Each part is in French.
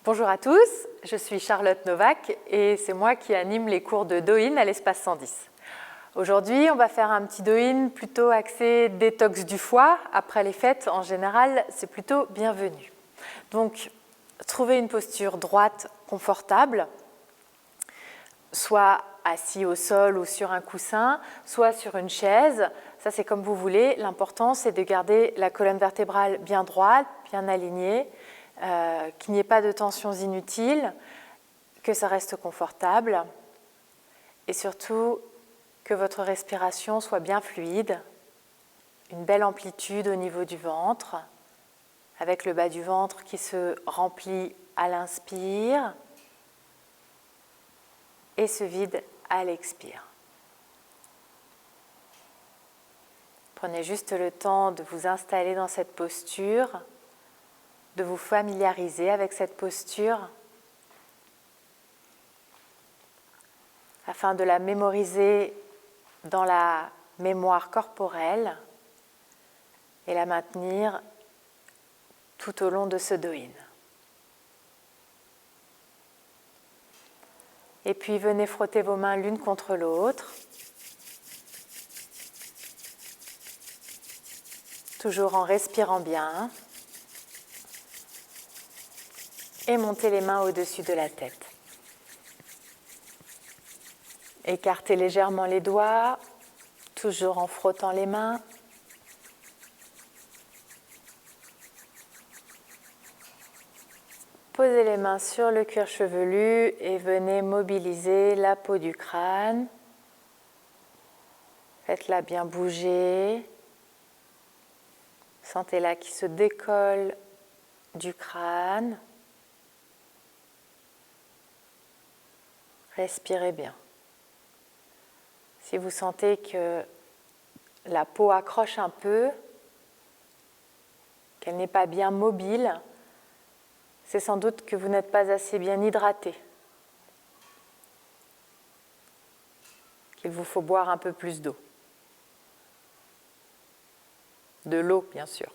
Bonjour à tous, je suis Charlotte Novak et c'est moi qui anime les cours de Do-In à l'espace 110. Aujourd'hui, on va faire un petit Do-In plutôt axé détox du foie. Après les fêtes, en général, c'est plutôt bienvenu. Donc, trouvez une posture droite, confortable, soit assis au sol ou sur un coussin, soit sur une chaise. Ça, c'est comme vous voulez. L'important, c'est de garder la colonne vertébrale bien droite, bien alignée, qu'il n'y ait pas de tensions inutiles, que ça reste confortable et surtout que votre respiration soit bien fluide, une belle amplitude au niveau du ventre, avec le bas du ventre qui se remplit à l'inspire et se vide à l'expire. Prenez juste le temps de vous installer dans cette posture, de vous familiariser avec cette posture afin de la mémoriser dans la mémoire corporelle et la maintenir tout au long de ce Do-In. Et puis venez frotter vos mains l'une contre l'autre, toujours en respirant bien, et montez les mains au-dessus de la tête. Écartez légèrement les doigts, toujours en frottant les mains. Posez les mains sur le cuir chevelu et venez mobiliser la peau du crâne. Faites-la bien bouger. Sentez-la qui se décolle du crâne. Respirez bien. Si vous sentez que la peau accroche un peu, qu'elle n'est pas bien mobile, c'est sans doute que vous n'êtes pas assez bien hydraté, qu'il vous faut boire un peu plus d'eau. De l'eau, bien sûr.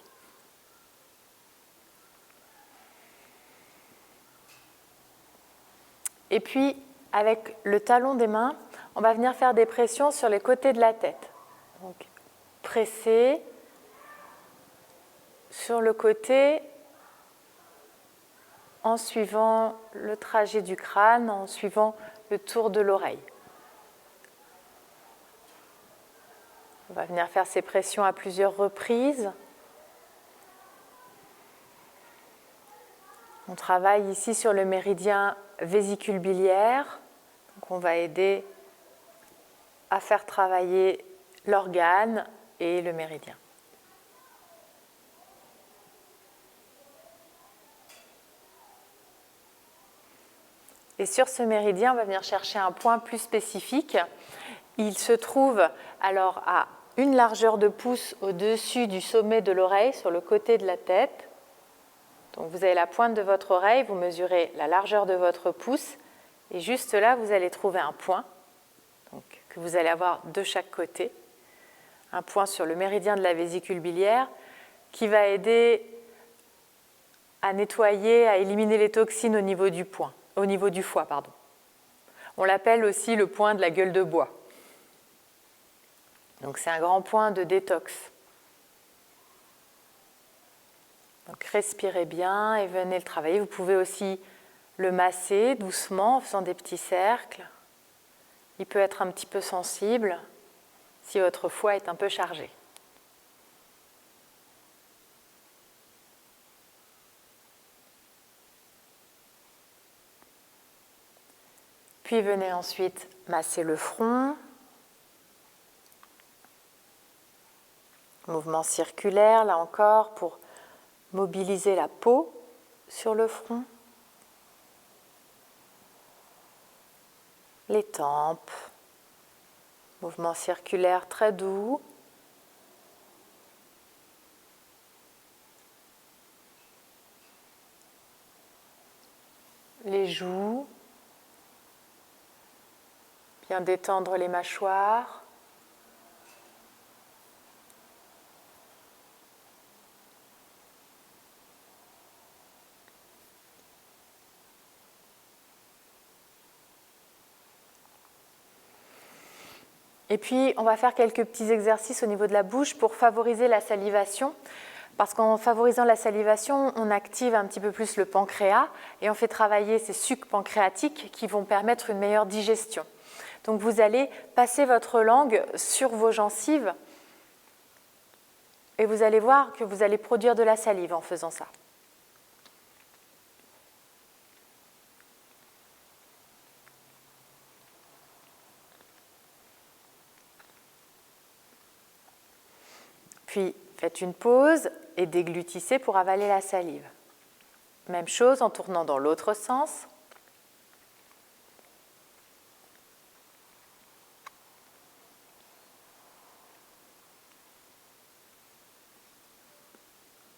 Et puis, avec le talon des mains, on va venir faire des pressions sur les côtés de la tête. Donc, presser sur le côté en suivant le trajet du crâne, en suivant le tour de l'oreille. On va venir faire ces pressions à plusieurs reprises. On travaille ici sur le méridien vésicule-biliaire. Donc on va aider à faire travailler l'organe et le méridien. Et sur ce méridien, on va venir chercher un point plus spécifique. Il se trouve alors à une largeur de pouce au-dessus du sommet de l'oreille, sur le côté de la tête. Donc vous avez la pointe de votre oreille, vous mesurez la largeur de votre pouce, et juste là, vous allez trouver un point donc, que vous allez avoir de chaque côté. Un point sur le méridien de la vésicule biliaire qui va aider à nettoyer, à éliminer les toxines au niveau du foie. On l'appelle aussi le point de la gueule de bois. Donc c'est un grand point de détox. Donc respirez bien et venez le travailler. Vous pouvez aussi le masser doucement en faisant des petits cercles. Il peut être un petit peu sensible si votre foie est un peu chargé. Puis venez ensuite masser le front. Mouvement circulaire, là encore, pour mobiliser la peau sur le front. Les tempes. Mouvement circulaire très doux. Les joues. Bien détendre les mâchoires. Et puis, on va faire quelques petits exercices au niveau de la bouche pour favoriser la salivation. Parce qu'en favorisant la salivation, on active un petit peu plus le pancréas et on fait travailler ces sucs pancréatiques qui vont permettre une meilleure digestion. Donc vous allez passer votre langue sur vos gencives et vous allez voir que vous allez produire de la salive en faisant ça. Puis faites une pause et déglutissez pour avaler la salive. Même chose en tournant dans l'autre sens.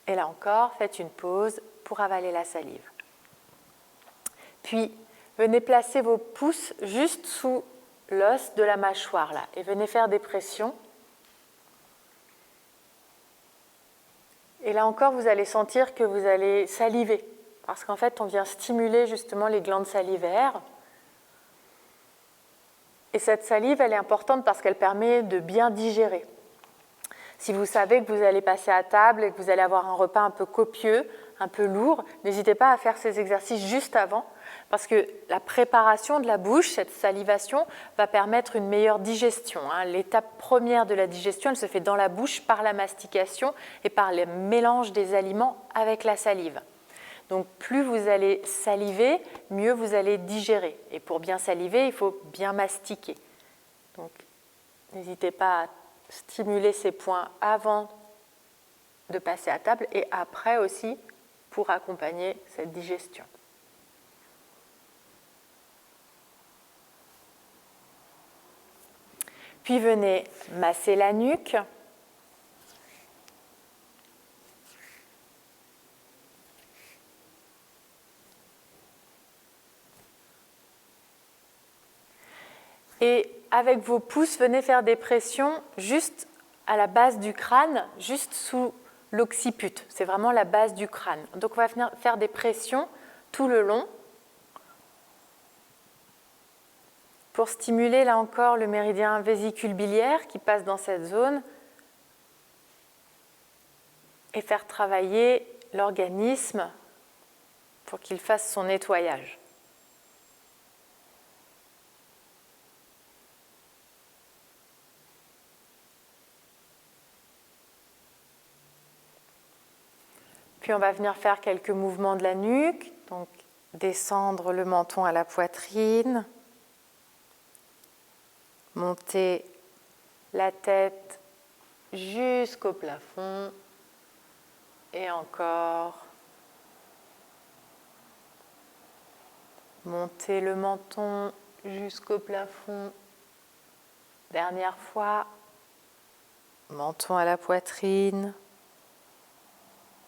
Et là encore, faites une pause pour avaler la salive. Puis, venez placer vos pouces juste sous l'os de la mâchoire là, et venez faire des pressions. Et là encore, vous allez sentir que vous allez saliver, parce qu'en fait, on vient stimuler justement les glandes salivaires. Et cette salive, elle est importante parce qu'elle permet de bien digérer. Si vous savez que vous allez passer à table et que vous allez avoir un repas un peu copieux, un peu lourd, n'hésitez pas à faire ces exercices juste avant, parce que la préparation de la bouche, cette salivation, va permettre une meilleure digestion. L'étape première de la digestion, elle se fait dans la bouche par la mastication et par le mélange des aliments avec la salive. Donc plus vous allez saliver, mieux vous allez digérer. Et pour bien saliver, il faut bien mastiquer. Donc n'hésitez pas à stimuler ces points avant de passer à table et après aussi pour accompagner cette digestion. Puis venez masser la nuque. Et avec vos pouces, venez faire des pressions juste à la base du crâne, juste sous l'occiput. C'est vraiment la base du crâne. Donc on va venir faire des pressions tout le long pour stimuler là encore le méridien vésicule-biliaire qui passe dans cette zone et faire travailler l'organisme pour qu'il fasse son nettoyage. Puis on va venir faire quelques mouvements de la nuque, donc descendre le menton à la poitrine, monter la tête jusqu'au plafond et encore monter le menton jusqu'au plafond. Dernière fois, menton à la poitrine.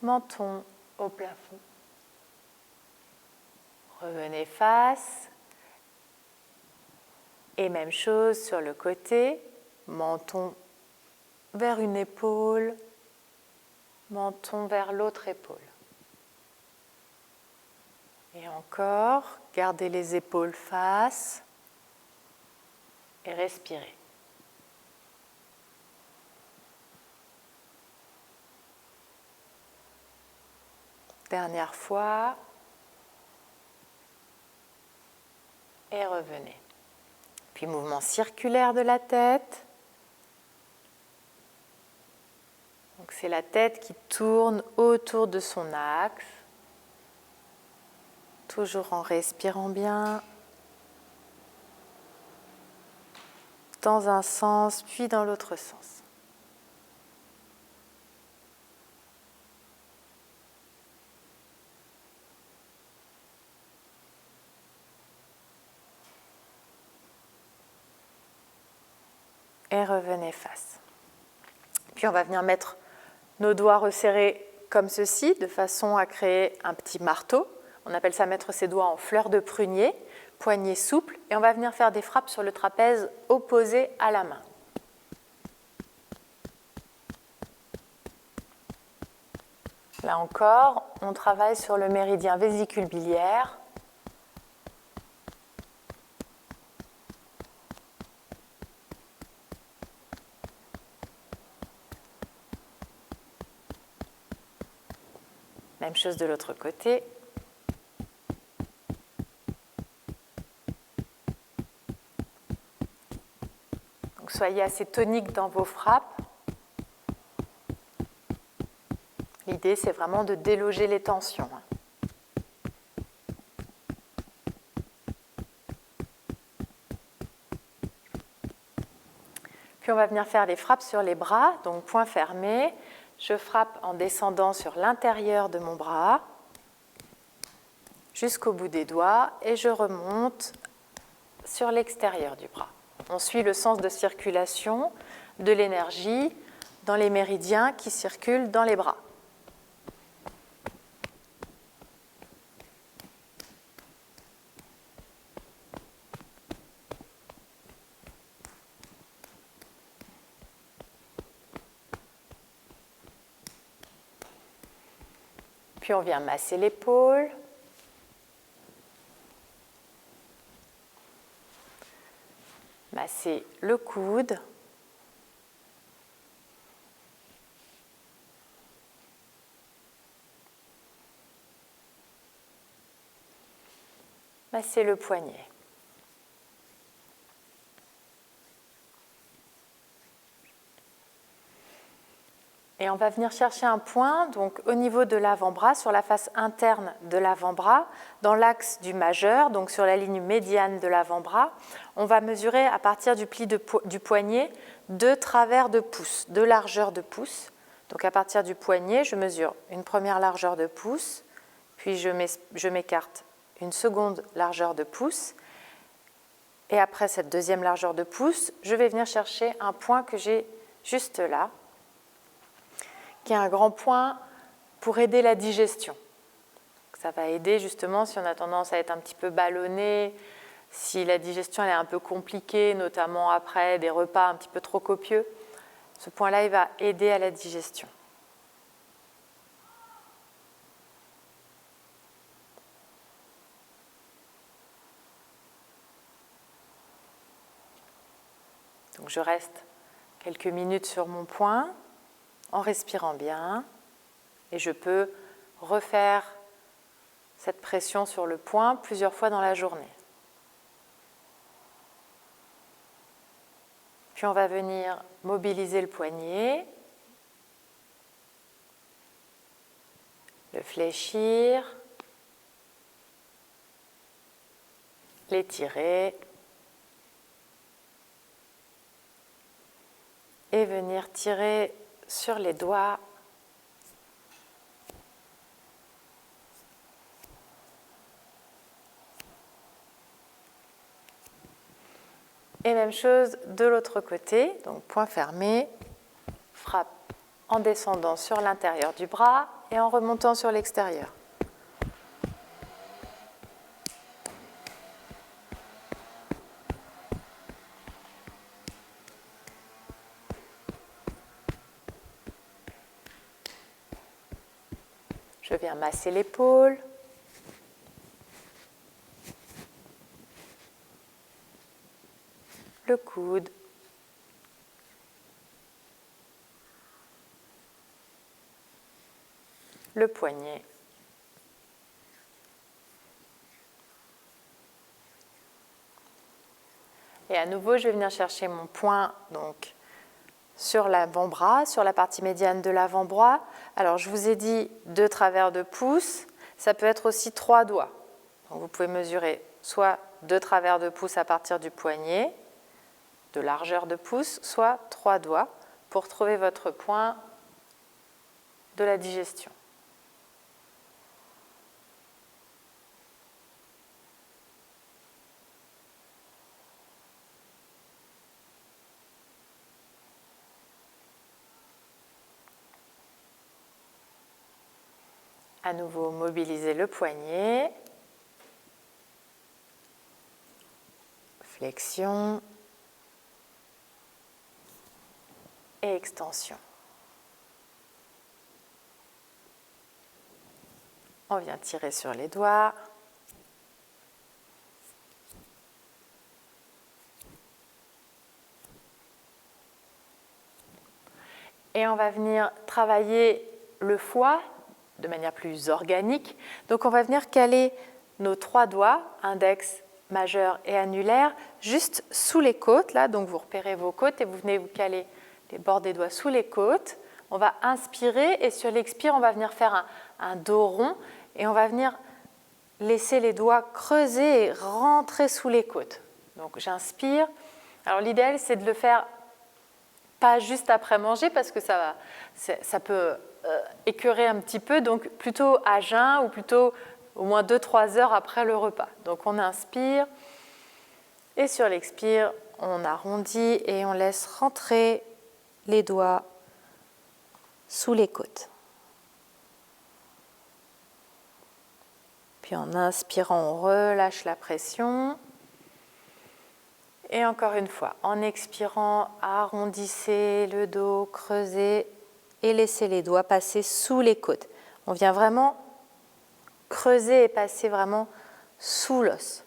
Menton au plafond. Revenez face. Et même chose sur le côté. Menton vers une épaule. Menton vers l'autre épaule. Et encore, gardez les épaules face. Et respirez. Dernière fois. Et revenez. Puis mouvement circulaire de la tête. Donc c'est la tête qui tourne autour de son axe. Toujours en respirant bien. Dans un sens, puis dans l'autre sens. Et revenez face. Puis on va venir mettre nos doigts resserrés comme ceci, de façon à créer un petit marteau. On appelle ça mettre ses doigts en fleur de prunier, poignet souple, et on va venir faire des frappes sur le trapèze opposé à la main. Là encore, on travaille sur le méridien vésicule-biliaire. chose de l'autre côté. Donc, soyez assez tonique dans vos frappes. L'idée, c'est vraiment de déloger les tensions. Puis on va venir faire des frappes sur les bras, donc poing fermé. Je frappe en descendant sur l'intérieur de mon bras jusqu'au bout des doigts et je remonte sur l'extérieur du bras. On suit le sens de circulation de l'énergie dans les méridiens qui circulent dans les bras. Puis on vient masser l'épaule. Masser le coude. Masser le poignet. Et on va venir chercher un point donc, au niveau de l'avant-bras, sur la face interne de l'avant-bras, dans l'axe du majeur, donc sur la ligne médiane de l'avant-bras. On va mesurer à partir du pli du poignet 2 travers de pouce, 2 largeurs de pouce. Donc à partir du poignet, je mesure une première largeur de pouce, puis je m'écarte une seconde largeur de pouce. Et après cette deuxième largeur de pouce, je vais venir chercher un point que j'ai juste là, qui est un grand point pour aider la digestion. Ça va aider justement si on a tendance à être un petit peu ballonné, si la digestion elle est un peu compliquée, notamment après des repas un petit peu trop copieux. Ce point-là, il va aider à la digestion. Donc je reste quelques minutes sur mon point, en respirant bien, et je peux refaire cette pression sur le point plusieurs fois dans la journée. Puis on va venir mobiliser le poignet, le fléchir, l'étirer et venir tirer sur les doigts et même chose de l'autre côté, donc point fermé, frappe en descendant sur l'intérieur du bras et en remontant sur l'extérieur. Je viens masser l'épaule. Le coude. Le poignet. Et à nouveau, je vais venir chercher mon point donc, sur l'avant-bras, sur la partie médiane de l'avant-bras. Alors, je vous ai dit 2 travers de pouce, ça peut être aussi 3 doigts. Donc, vous pouvez mesurer soit 2 travers de pouce à partir du poignet, de largeur de pouce, soit 3 doigts pour trouver votre point de la digestion. À nouveau, mobiliser le poignet. Flexion. Et extension. On vient tirer sur les doigts. Et on va venir travailler le foie de manière plus organique. Donc on va venir caler nos 3 doigts, index, majeur et annulaire, juste sous les côtes. Là, donc vous repérez vos côtes et vous venez vous caler les bords des doigts sous les côtes. On va inspirer et sur l'expire, on va venir faire un dos rond et on va venir laisser les doigts creuser et rentrer sous les côtes. Donc j'inspire. Alors l'idéal, c'est de le faire pas juste après manger parce que ça peut écœurer un petit peu, donc plutôt à jeun ou plutôt au moins 2-3 heures après le repas. Donc on inspire et sur l'expire, on arrondit et on laisse rentrer les doigts sous les côtes. Puis en inspirant, on relâche la pression. Et encore une fois, en expirant, arrondissez le dos, creusez et laissez les doigts passer sous les côtes. On vient vraiment creuser et passer vraiment sous l'os.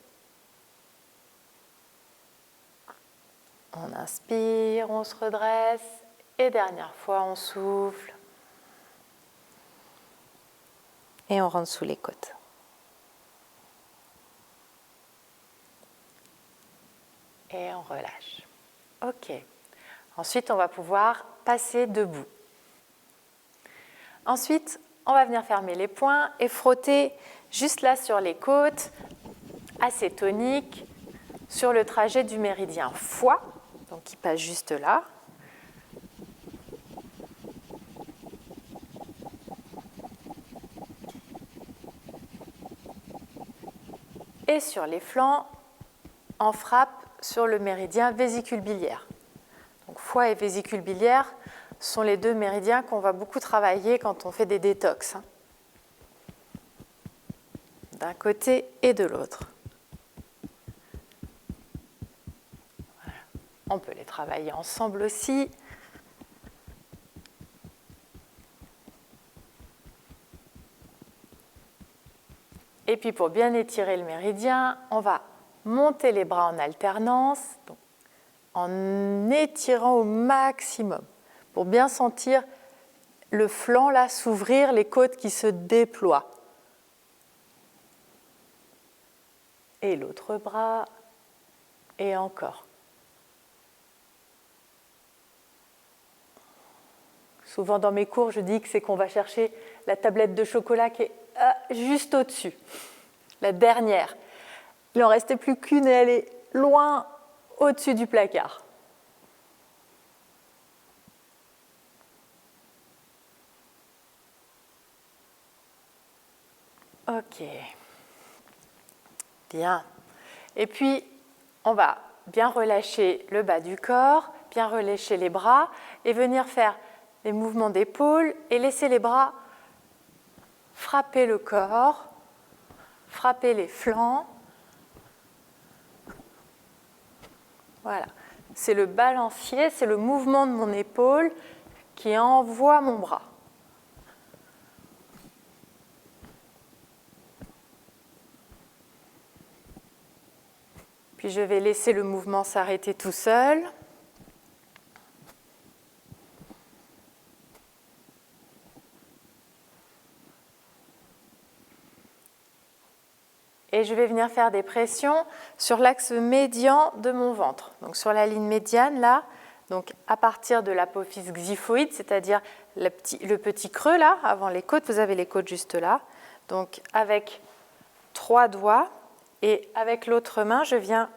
On inspire, on se redresse et dernière fois, on souffle. Et on rentre sous les côtes. Et on relâche. Ok. Ensuite, on va pouvoir passer debout. Ensuite, on va venir fermer les poings et frotter juste là sur les côtes, assez tonique, sur le trajet du méridien foie, donc qui passe juste là. Et sur les flancs, en frappe sur le méridien vésicule biliaire. Donc, foie et vésicule biliaire sont les 2 méridiens qu'on va beaucoup travailler quand on fait des détox, d'un côté et de l'autre. Voilà. On peut les travailler ensemble aussi. Et puis pour bien étirer le méridien, on va monter les bras en alternance, donc en étirant au maximum, pour bien sentir le flanc là s'ouvrir, les côtes qui se déploient. Et l'autre bras, et encore. Souvent dans mes cours, je dis que c'est qu'on va chercher la tablette de chocolat qui est juste au-dessus, la dernière. Il n'en restait plus qu'une et elle est loin au-dessus du placard. Ok. Bien. Et puis, on va bien relâcher le bas du corps, bien relâcher les bras et venir faire les mouvements d'épaule et laisser les bras frapper le corps, frapper les flancs. Voilà. C'est le balancier, c'est le mouvement de mon épaule qui envoie mon bras. Puis je vais laisser le mouvement s'arrêter tout seul. Et je vais venir faire des pressions sur l'axe médian de mon ventre. Donc sur la ligne médiane, là, donc à partir de l'apophyse xiphoïde, c'est-à-dire le petit creux là, avant les côtes, vous avez les côtes juste là. Donc avec 3 doigts et avec l'autre main, je viens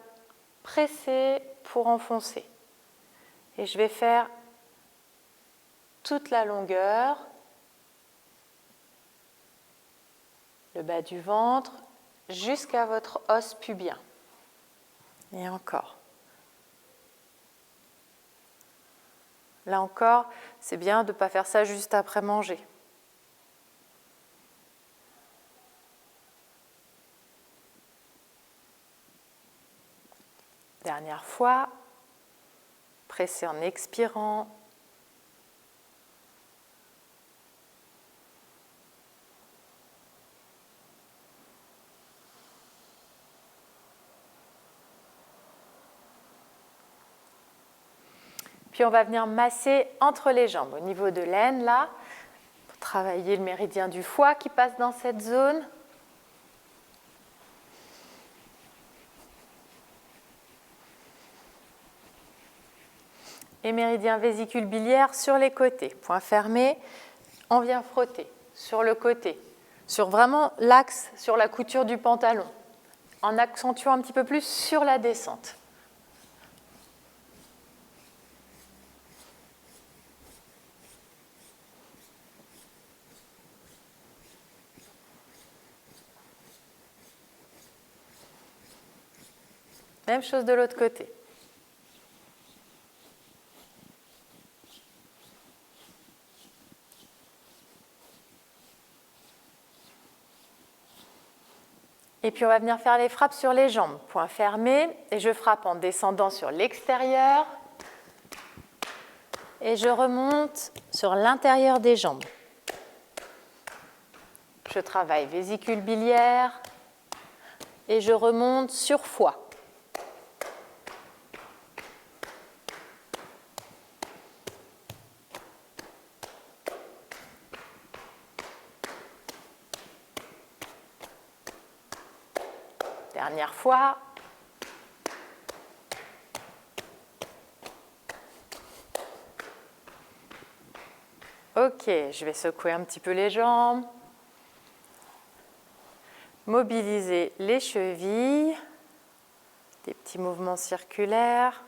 presser pour enfoncer. Et je vais faire toute la longueur, le bas du ventre, jusqu'à votre os pubien. Et encore. Là encore, c'est bien de ne pas faire ça juste après manger. Dernière fois, pressez en expirant. Puis on va venir masser entre les jambes, au niveau de l'aine, là, travailler le méridien du foie qui passe dans cette zone. Et méridien vésicule biliaire sur les côtés. Point fermé, on vient frotter sur le côté, sur vraiment l'axe, sur la couture du pantalon, en accentuant un petit peu plus sur la descente. Même chose de l'autre côté. Et puis on va venir faire les frappes sur les jambes. Point fermé, et je frappe en descendant sur l'extérieur. Et je remonte sur l'intérieur des jambes. Je travaille vésicule biliaire et je remonte sur foie. Dernière fois. Ok, je vais secouer un petit peu les jambes. Mobiliser les chevilles. Des petits mouvements circulaires.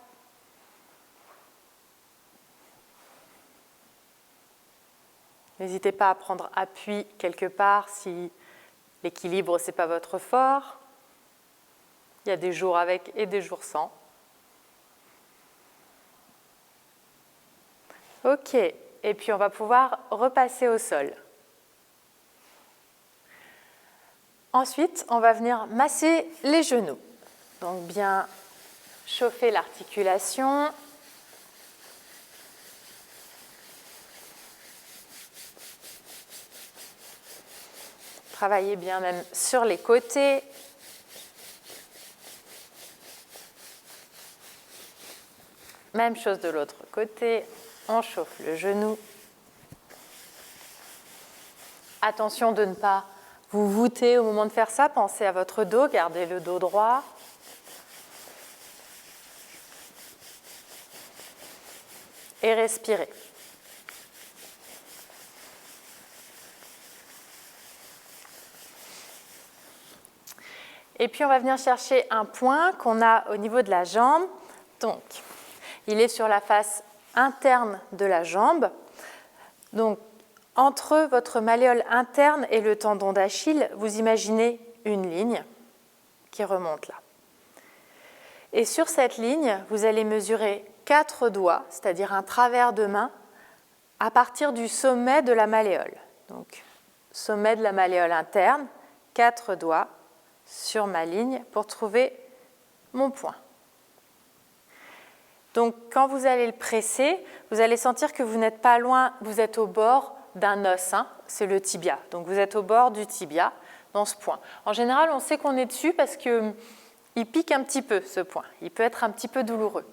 N'hésitez pas à prendre appui quelque part si l'équilibre, ce n'est pas votre fort. Il y a des jours avec et des jours sans. Ok, et puis on va pouvoir repasser au sol. Ensuite, on va venir masser les genoux. Donc bien chauffer l'articulation. Travailler bien même sur les côtés. Même chose de l'autre côté, on chauffe le genou. Attention de ne pas vous voûter au moment de faire ça, pensez à votre dos, gardez le dos droit. Et respirez. Et puis on va venir chercher un point qu'on a au niveau de la jambe. Donc, il est sur la face interne de la jambe. Donc, entre votre malléole interne et le tendon d'Achille, vous imaginez une ligne qui remonte là. Et sur cette ligne, vous allez mesurer 4 doigts, c'est-à-dire un travers de main, à partir du sommet de la malléole. Donc, sommet de la malléole interne, 4 doigts sur ma ligne pour trouver mon point. Donc, quand vous allez le presser, vous allez sentir que vous n'êtes pas loin, vous êtes au bord d'un os, hein, c'est le tibia. Donc, vous êtes au bord du tibia dans ce point. En général, on sait qu'on est dessus parce qu'il pique un petit peu, ce point. Il peut être un petit peu douloureux.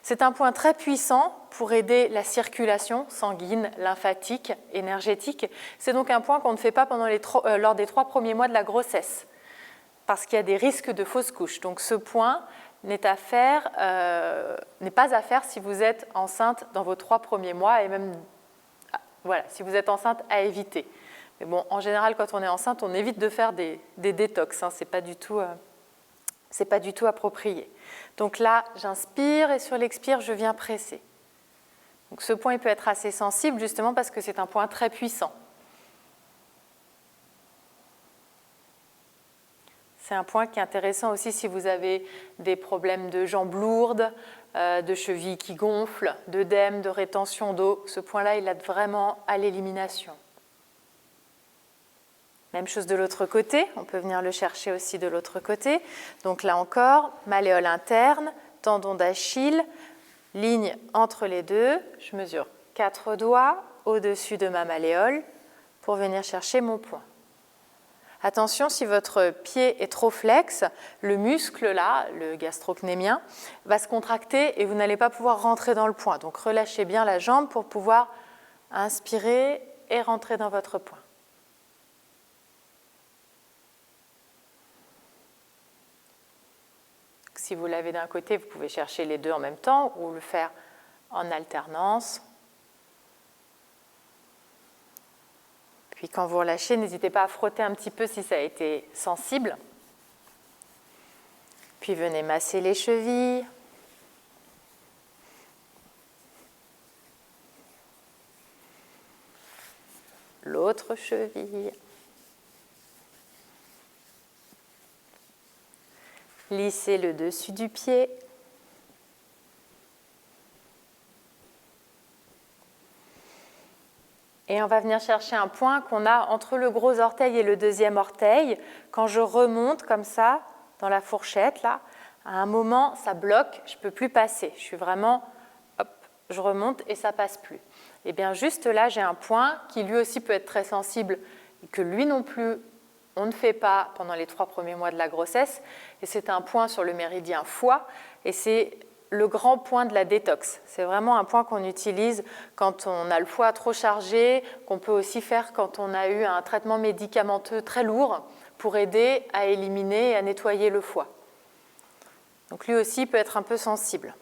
C'est un point très puissant pour aider la circulation sanguine, lymphatique, énergétique. C'est donc un point qu'on ne fait pas lors des 3 premiers mois de la grossesse parce qu'il y a des risques de fausse couche. Donc, ce point n'est pas à faire si vous êtes enceinte dans vos 3 premiers mois et même voilà, si vous êtes enceinte, à éviter. Mais bon, en général, quand on est enceinte, on évite de faire des détox. Hein, c'est pas du tout approprié. Donc là, j'inspire et sur l'expire, je viens presser. Donc ce point il peut être assez sensible justement parce que c'est un point très puissant. C'est un point qui est intéressant aussi si vous avez des problèmes de jambes lourdes, de chevilles qui gonflent, d'œdème, de rétention d'eau. Ce point-là, il aide vraiment à l'élimination. Même chose de l'autre côté, on peut venir le chercher aussi de l'autre côté. Donc là encore, malléole interne, tendon d'Achille, ligne entre les deux. Je mesure 4 doigts au-dessus de ma malléole pour venir chercher mon point. Attention, si votre pied est trop flex, le muscle là, le gastrocnémien, va se contracter et vous n'allez pas pouvoir rentrer dans le point. Donc relâchez bien la jambe pour pouvoir inspirer et rentrez dans votre point. Si vous l'avez d'un côté, vous pouvez chercher les deux en même temps ou le faire en alternance. Puis quand vous relâchez, n'hésitez pas à frotter un petit peu si ça a été sensible. Puis venez masser les chevilles. L'autre cheville. Lissez le dessus du pied. Et on va venir chercher un point qu'on a entre le gros orteil et le deuxième orteil. Quand je remonte comme ça, dans la fourchette, là, à un moment, ça bloque, je ne peux plus passer. Je suis vraiment, hop, je remonte et ça ne passe plus. Et bien juste là, j'ai un point qui lui aussi peut être très sensible, et que lui non plus, on ne fait pas pendant les 3 premiers mois de la grossesse. Et c'est un point sur le méridien foie, et c'est le grand point de la détox. C'est vraiment un point qu'on utilise quand on a le foie trop chargé, qu'on peut aussi faire quand on a eu un traitement médicamenteux très lourd pour aider à éliminer et à nettoyer le foie. Donc lui aussi peut être un peu sensible.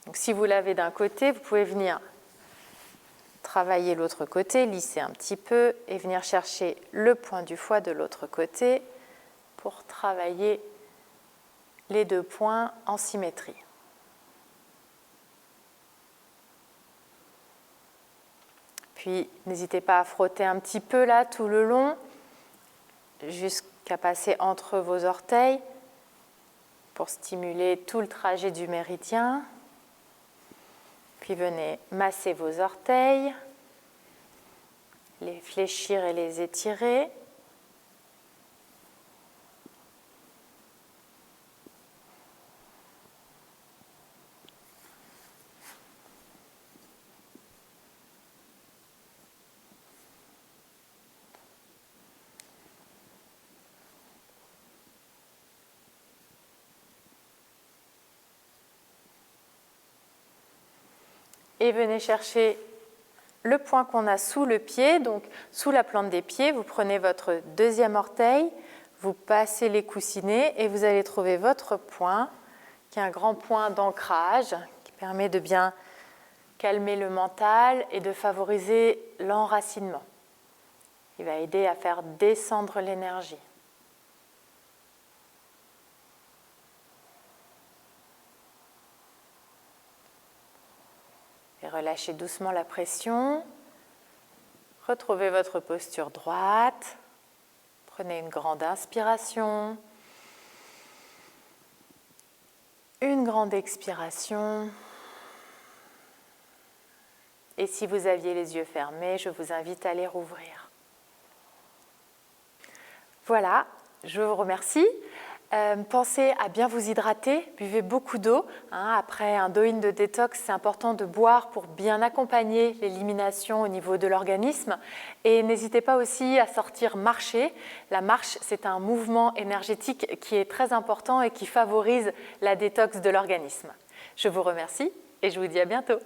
Donc si vous l'avez d'un côté, vous pouvez venir travailler l'autre côté, lisser un petit peu et venir chercher le point du foie de l'autre côté pour travailler les deux points en symétrie. Puis n'hésitez pas à frotter un petit peu là tout le long, jusqu'à passer entre vos orteils pour stimuler tout le trajet du méridien. Puis venez masser vos orteils, les fléchir et les étirer. Et venez chercher le point qu'on a sous le pied, donc sous la plante des pieds. Vous prenez votre deuxième orteil, vous passez les coussinets et vous allez trouver votre point, qui est un grand point d'ancrage, qui permet de bien calmer le mental et de favoriser l'enracinement. Il va aider à faire descendre l'énergie. Et relâchez doucement la pression. Retrouvez votre posture droite. Prenez une grande inspiration. Une grande expiration. Et si vous aviez les yeux fermés, je vous invite à les rouvrir. Voilà, je vous remercie. Pensez à bien vous hydrater, buvez beaucoup d'eau. Après un do-in de détox, c'est important de boire pour bien accompagner l'élimination au niveau de l'organisme. Et n'hésitez pas aussi à sortir marcher. La marche, c'est un mouvement énergétique qui est très important et qui favorise la détox de l'organisme. Je vous remercie et je vous dis à bientôt.